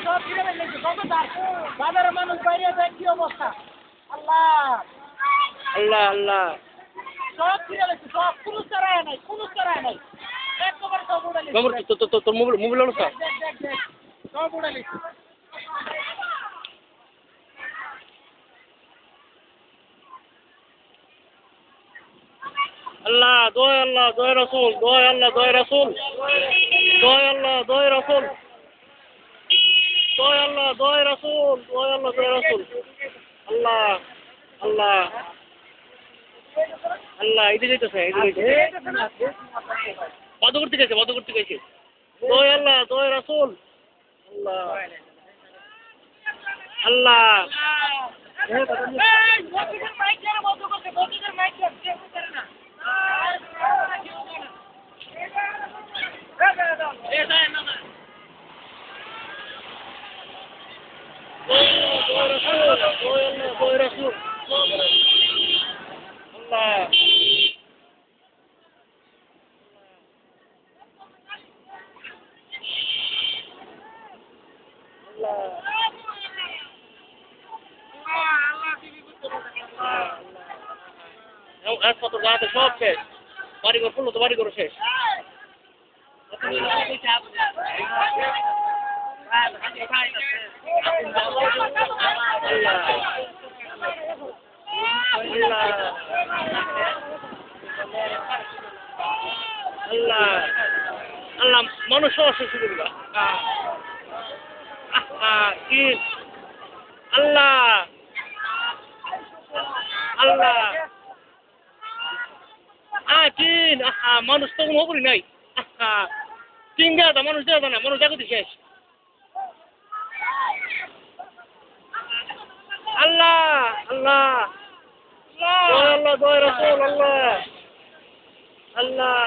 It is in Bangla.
সব ফিরে ফেলেছে কতবার বাজারের মানুষ বাইরে যায় কি অবস্থা আল্লাহ আল্লাহ আল্লাহ সব ফিরে ফেলেছে সব কোনো চারায় নাই একবারে সব উড়ে মামুর তোর মোবাইল হলো স্যার দেখ সব উড়ে লেছে আল্লাহ দয় রাসূল দয় আল্লাহ দয় রাসূল দয় আল্লাহ দয় রাসূল দয় আল্লাহ দয় রাসূল দয় আল্লাহ দয় রাসূল আল্লাহ আল্লাহ আল্লাহ এদিকে যাইতেছে বন্ধ করতে গেছে দয় আল্লাহ দয় রাসূল আল্লাহ আল্লাহ একমাত্র রাতে সব শেষ বাড়িঘর ফুল তো বাড়িঘর শেষ আল্লাহ আল্লাহ মানুষ শেষ শুরু কি আল্লাহ আল্লাহ চিন মানুষ তো কোনো খবরই নাই চিন দেওয়া মানুষ দেওয়া না মানুষ দেখো শেষ আল্লাহ আল্লাহ আল্লাহ দয় রাসূল আল্লাহ আল্লাহ